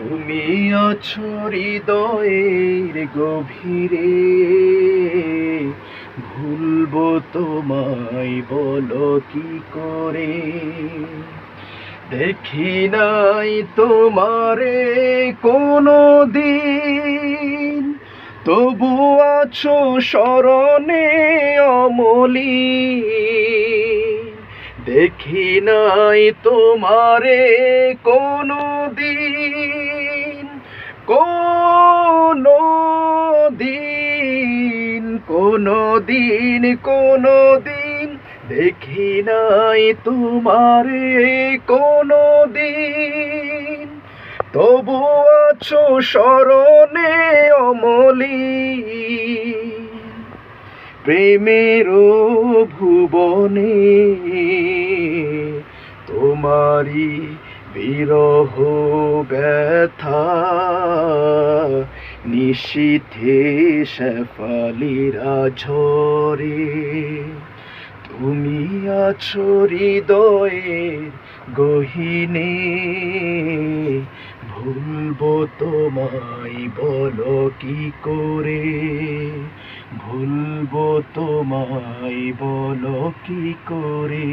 তুমি আছো হৃদয়ের গভীরে, ভুলবো তোমায় বলো কি করে। দেখি নাই তোমারে কোনো দিন, তবু আছো স্মরণে অমলিন। দেখি নাই তোমারে কোনো দিন, কোনো দিন, কোনো দিন, কোনো দিন দেখি নাই তোমারে কোনো দিন, তবু আছো স্মরণে অমলিন। প্রেমেরও ভুবনে তোমারি বিরহ ব্যথা, নিশীথে শেফালিরা ঝরে। তুমি আছো হৃদয়ের গহীনে, ভুলবো তোমায় বলো কি করে। ভুলবো তোমায় বলো কি করে।